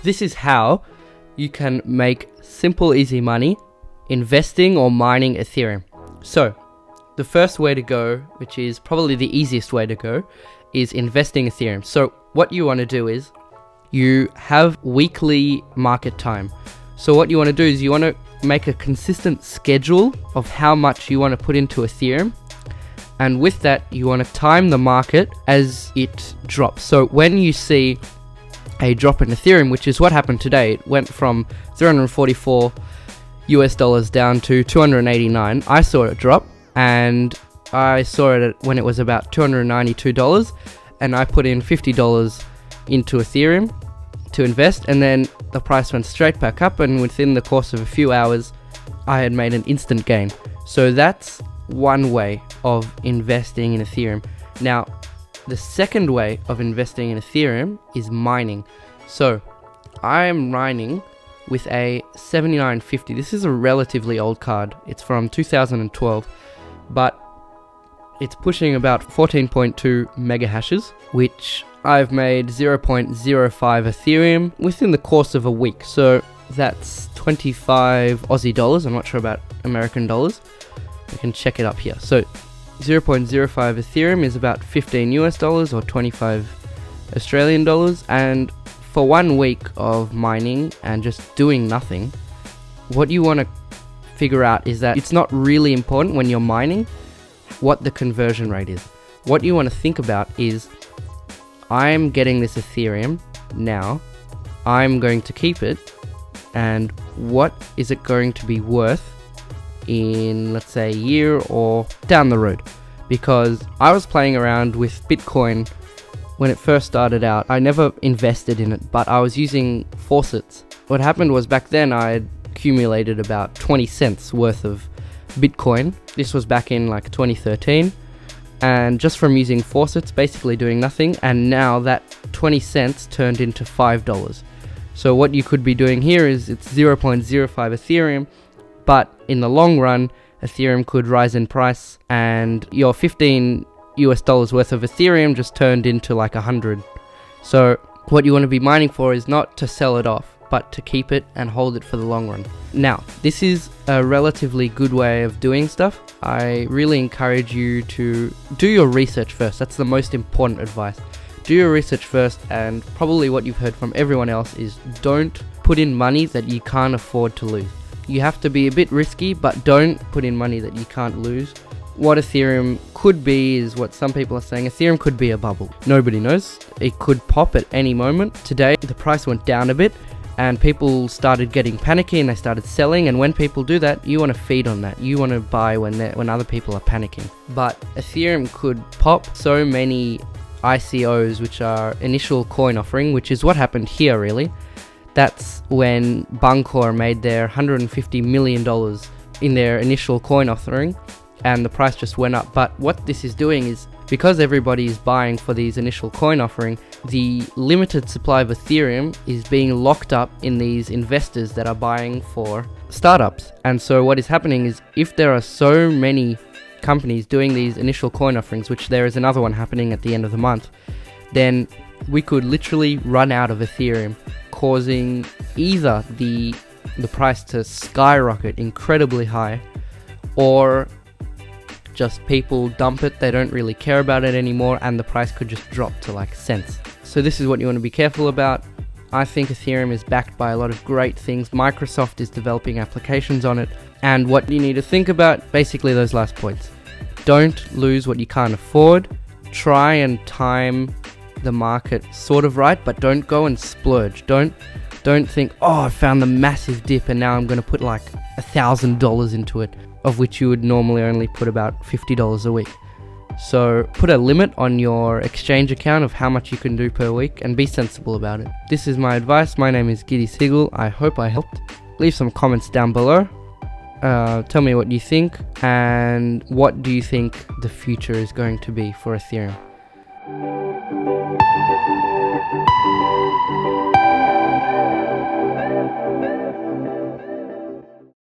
This is how you can make simple, easy money investing or mining Ethereum. So, the first way to go, which is probably the easiest way to go, is investing Ethereum. So, what you want to do is you have weekly market time. So what you want to do is you want to make a consistent schedule of how much you want to put into Ethereum. And with that, you want to time the market as it drops. So when you see a drop in Ethereum, which is what happened today, it went from $344 US down to 289. I saw it drop, and I saw it when it was about $292, and I put in $50 into Ethereum to invest, and then the price went straight back up, and within the course of a few hours I had made an instant gain. So that's one way of investing in Ethereum. Now, the second way of investing in Ethereum is mining. So I am mining with a 7950. This is a relatively old card. It's from 2012, but it's pushing about 14.2 mega hashes, which I've made 0.05 Ethereum within the course of a week. So that's 25 Aussie dollars. I'm not sure about American dollars. You can check it up here. So 0.05 Ethereum is about 15 US dollars or 25 Australian dollars. And for 1 week of mining and just doing nothing, what you want to figure out is that it's not really important when you're mining what the conversion rate is. What you want to think about is, I'm getting this Ethereum now, I'm going to keep it, and what is it going to be worth in, let's say, a year or down the road? Because I was playing around with Bitcoin when it first started out. I never invested in it, but I was using faucets. What happened was, back then I had accumulated about 20 cents worth of Bitcoin. This was back in like 2013. And just from using faucets, basically doing nothing, and now that 20 cents turned into $5. So what you could be doing here is, it's 0.05 Ethereum, but in the long run, Ethereum could rise in price, and your 15 US dollars worth of Ethereum just turned into like 100. So what you want to be mining for is not to sell it off, but to keep it and hold it for the long run. Now, this is a relatively good way of doing stuff. I really encourage you to do your research first. That's the most important advice. Do your research first, and probably what you've heard from everyone else is, don't put in money that you can't afford to lose. You have to be a bit risky, but don't put in money that you can't lose. What Ethereum could be is what some people are saying. Ethereum could be a bubble. Nobody knows. It could pop at any moment. Today, the price went down a bit, and people started getting panicky and they started selling. And when people do that, you want to feed on that. You want to buy when other people are panicking. But Ethereum could pop. So many ICOs, which are initial coin offering, which is what happened here really. That's when Bancor made their $150 million in their initial coin offering, and the price just went up. But what this is doing is, because everybody is buying for these initial coin offering, the limited supply of Ethereum is being locked up in these investors that are buying for startups. And so what is happening is, if there are so many companies doing these initial coin offerings, which there is another one happening at the end of the month, then we could literally run out of Ethereum, causing either the price to skyrocket incredibly high, or just people dump it, they don't really care about it anymore, and the price could just drop to like cents. So this is what you want to be careful about. I think Ethereum is backed by a lot of great things. Microsoft is developing applications on it, and what you need to think about, basically those last points. Don't lose what you can't afford. Try and time the market sort of right, but don't go and splurge. Don't think, oh, I found the massive dip and now I'm going to put like $1,000 into it, of which you would normally only put about $50 a week. So put a limit on your exchange account of how much you can do per week, and be sensible about it. This is my advice. My name is Giddy Siegel. I hope I helped. Leave some comments down below. Tell me what you think, and what do you think the future is going to be for Ethereum.